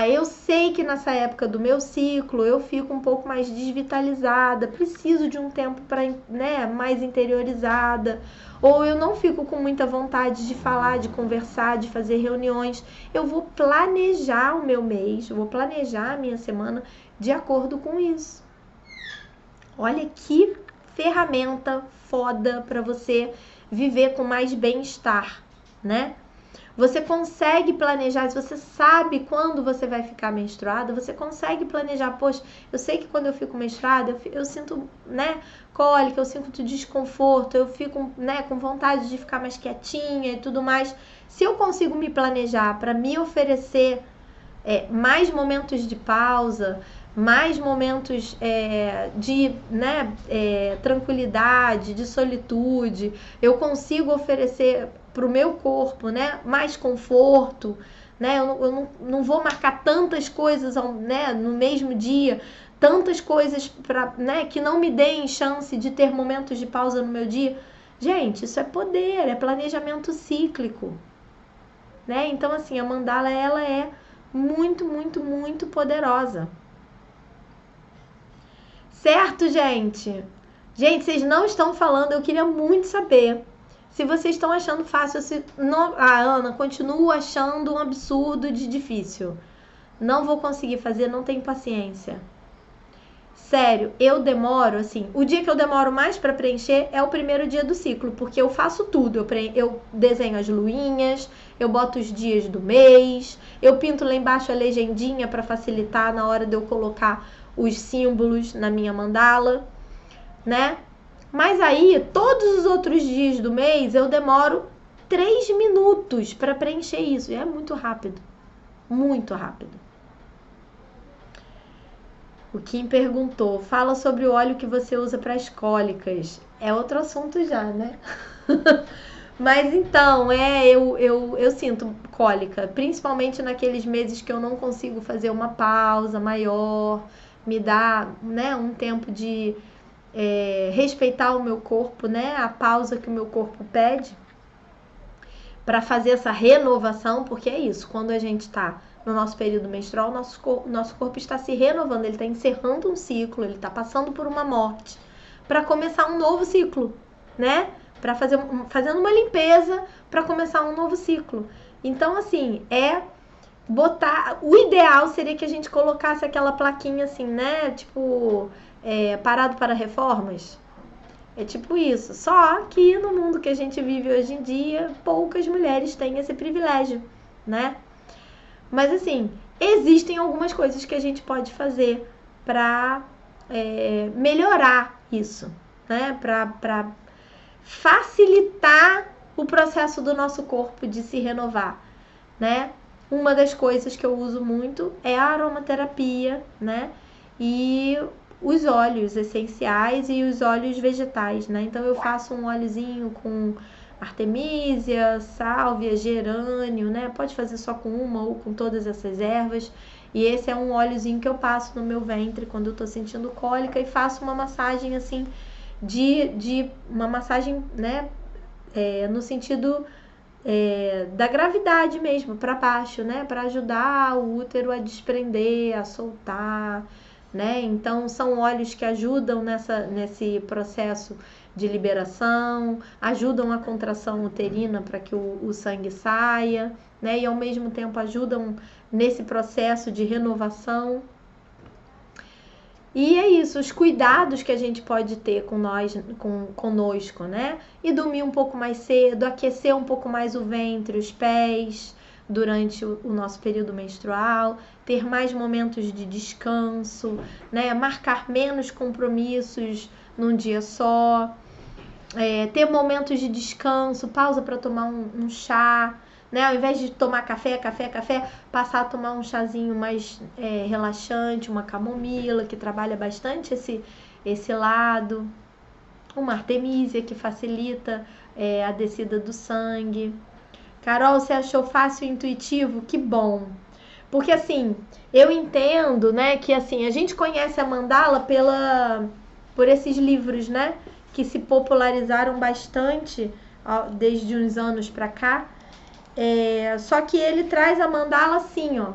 eu sei que nessa época do meu ciclo eu fico um pouco mais desvitalizada, preciso de um tempo para, né, mais interiorizada, ou eu não fico com muita vontade de falar, de conversar, de fazer reuniões. Eu vou planejar o meu mês, eu vou planejar a minha semana de acordo com isso. Olha que ferramenta foda para você viver com mais bem-estar, né? Você consegue planejar, se você sabe quando você vai ficar menstruada, você consegue planejar, poxa, eu sei que quando eu fico menstruada, eu sinto, né, cólica, eu sinto desconforto, eu fico, né, com vontade de ficar mais quietinha e tudo mais. Se eu consigo me planejar para me oferecer mais momentos de pausa, mais momentos de, né, tranquilidade, de solitude, eu consigo oferecer para o meu corpo, né, mais conforto, né, eu não vou marcar tantas coisas, né, no mesmo dia, tantas coisas pra, né, que não me deem chance de ter momentos de pausa no meu dia. Gente, isso é poder, é planejamento cíclico, né? Então, assim, a mandala, ela é muito, muito, muito poderosa. Certo, gente? Gente, vocês não estão falando, eu queria muito saber se vocês estão achando fácil. Se não, Ana, continuo achando um absurdo de difícil. Não vou conseguir fazer, não tenho paciência. Sério, eu demoro, assim, o dia que eu demoro mais para preencher é o primeiro dia do ciclo, porque eu faço tudo. Eu desenho as luinhas, eu boto os dias do mês, eu pinto lá embaixo a legendinha para facilitar na hora de eu colocar os símbolos na minha mandala, né? Mas aí, todos os outros dias do mês, eu demoro 3 minutos para preencher isso. E é muito rápido. Muito rápido. O Kim perguntou, fala sobre o óleo que você usa para as cólicas. É outro assunto já, né? Mas então, eu sinto cólica, principalmente naqueles meses que eu não consigo fazer uma pausa maior, me dá, né, um tempo de respeitar o meu corpo, né, a pausa que o meu corpo pede para fazer essa renovação, porque é isso, quando a gente está no nosso período menstrual, nosso corpo está se renovando, ele está encerrando um ciclo, ele está passando por uma morte, para começar um novo ciclo, né? Para fazendo uma limpeza para começar um novo ciclo. Então, assim, botar. O ideal seria que a gente colocasse aquela plaquinha assim, né? Tipo, parado para reformas. É tipo isso. Só que no mundo que a gente vive hoje em dia, poucas mulheres têm esse privilégio, né? Mas assim, existem algumas coisas que a gente pode fazer para melhorar isso, né? Para facilitar o processo do nosso corpo de se renovar, né? Uma das coisas que eu uso muito é a aromaterapia, né? E os óleos essenciais e os óleos vegetais, né? Então eu faço um óleozinho com artemísia, sálvia, gerânio, né? Pode fazer só com uma ou com todas essas ervas. E esse é um óleozinho que eu passo no meu ventre quando eu tô sentindo cólica e faço uma massagem assim de uma massagem, né? No sentido da gravidade mesmo, para baixo, né? Para ajudar o útero a desprender, a soltar, né? Então são óleos que ajudam nesse processo de liberação, ajudam a contração uterina para que o sangue saia, né? E ao mesmo tempo ajudam nesse processo de renovação. E é isso, os cuidados que a gente pode ter conosco, né? E dormir um pouco mais cedo, aquecer um pouco mais o ventre, os pés durante o nosso período menstrual, ter mais momentos de descanso, né? Marcar menos compromissos num dia só, ter momentos de descanso, pausa para tomar um chá, né? Ao invés de tomar café, passar a tomar um chazinho mais relaxante, uma camomila, que trabalha bastante esse lado, uma artemísia, que facilita a descida do sangue. Carol, você achou fácil e intuitivo? Que bom! Porque, assim, eu entendo, né, que, assim, a gente conhece a mandala por esses livros, né, que se popularizaram bastante desde uns anos pra cá. Só que ele traz a mandala assim, ó,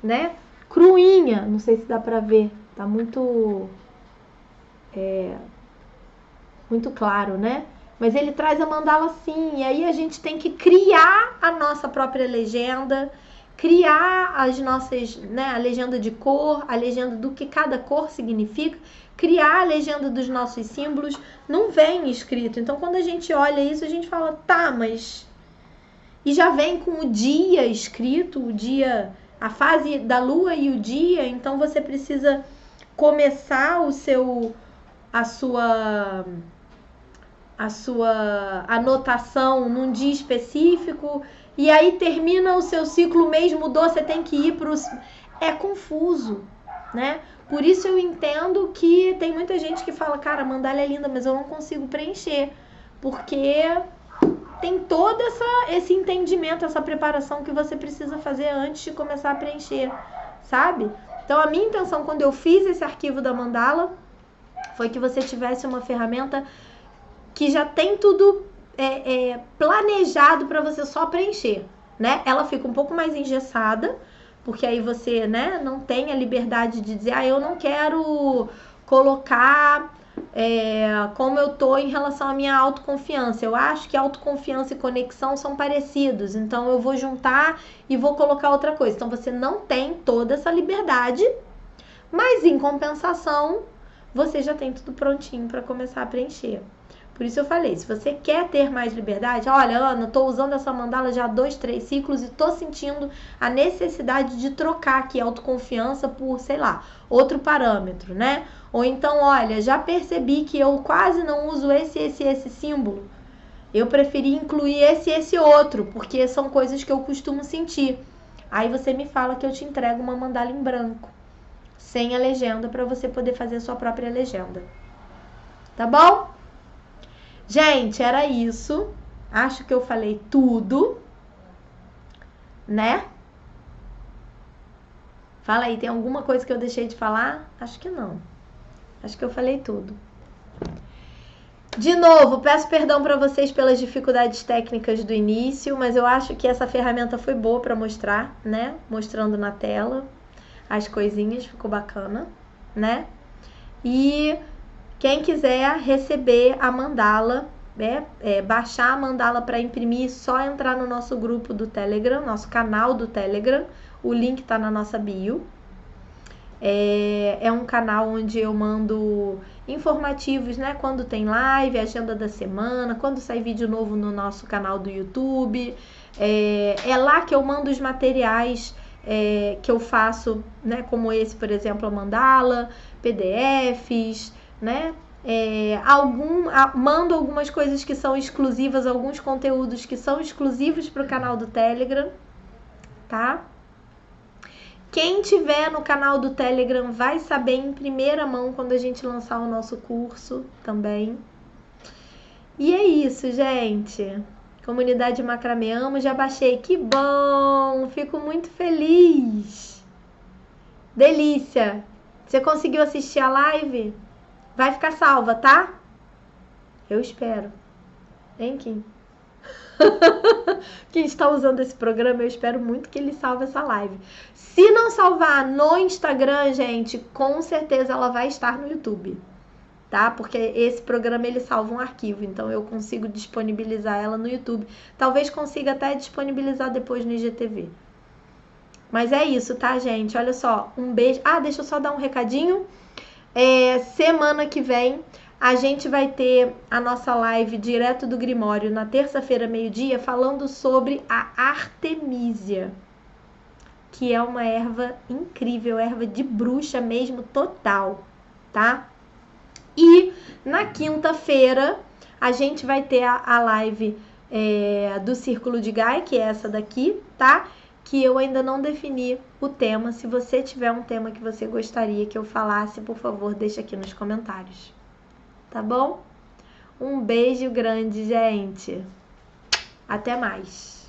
né? Cruinha, não sei se dá pra ver, tá muito muito claro, né? Mas ele traz a mandala assim, e aí a gente tem que criar a nossa própria legenda, criar as nossas, né, a legenda de cor, a legenda do que cada cor significa, criar a legenda dos nossos símbolos não vem escrito. Então, quando a gente olha isso, a gente fala, tá, mas... E já vem com o dia escrito, o dia, a fase da lua e o dia. Então, você precisa começar a sua anotação num dia específico, e aí termina o seu ciclo, o mês mudou, você tem que ir para o... É confuso, né? Por isso eu entendo que tem muita gente que fala, cara, a mandala é linda, mas eu não consigo preencher, porque tem todo esse entendimento, essa preparação que você precisa fazer antes de começar a preencher, sabe? Então a minha intenção quando eu fiz esse arquivo da mandala foi que você tivesse uma ferramenta que já tem tudo planejado para você só preencher, né? Ela fica um pouco mais engessada, porque aí você, né, não tem a liberdade de dizer, eu não quero colocar como eu tô em relação à minha autoconfiança. Eu acho que autoconfiança e conexão são parecidos, então eu vou juntar e vou colocar outra coisa. Então você não tem toda essa liberdade, mas em compensação, você já tem tudo prontinho para começar a preencher. Por isso eu falei, se você quer ter mais liberdade, olha, Ana, tô usando essa mandala já há 2, 3 ciclos e tô sentindo a necessidade de trocar aqui a autoconfiança por, sei lá, outro parâmetro, né? Ou então, olha, já percebi que eu quase não uso esse símbolo. Eu preferi incluir esse outro, porque são coisas que eu costumo sentir. Aí você me fala que eu te entrego uma mandala em branco, sem a legenda, para você poder fazer a sua própria legenda. Tá bom? Gente, era isso. Acho que eu falei tudo, né? Fala aí, tem alguma coisa que eu deixei de falar? Acho que não. Acho que eu falei tudo. De novo, peço perdão para vocês pelas dificuldades técnicas do início, mas eu acho que essa ferramenta foi boa para mostrar, né? Mostrando na tela as coisinhas, ficou bacana, né? E quem quiser receber a mandala, baixar a mandala para imprimir, só entrar no nosso grupo do Telegram, nosso canal do Telegram. O link tá na nossa bio. É um canal onde eu mando informativos, né? Quando tem live, agenda da semana, quando sai vídeo novo no nosso canal do YouTube. É lá que eu mando os materiais que eu faço, né? Como esse, por exemplo, a mandala, PDFs, né? Mando algumas coisas que são exclusivas, alguns conteúdos que são exclusivos para o canal do Telegram, tá? Quem tiver no canal do Telegram vai saber em primeira mão quando a gente lançar o nosso curso também. E é isso, gente. Comunidade Macramê Amo, já baixei. Que bom! Fico muito feliz. Delícia! Você conseguiu assistir a live? Vai ficar salva, tá? Eu espero. Hein, Kim? Quem está usando esse programa, eu espero muito que ele salve essa live. Se não salvar no Instagram, gente, com certeza ela vai estar no YouTube, tá? Porque esse programa, ele salva um arquivo, então eu consigo disponibilizar ela no YouTube. Talvez consiga até disponibilizar depois no IGTV. Mas é isso, tá, gente? Olha só, um beijo. Deixa eu só dar um recadinho. Semana que vem a gente vai ter a nossa live direto do Grimório na terça-feira, meio-dia, falando sobre a Artemisia, que é uma erva incrível, erva de bruxa mesmo, total, tá? E na quinta-feira a gente vai ter a live do Círculo de Gai, que é essa daqui, tá? Que eu ainda não defini o tema. Se você tiver um tema que você gostaria que eu falasse, por favor, deixa aqui nos comentários. Tá bom? Um beijo grande, gente. Até mais.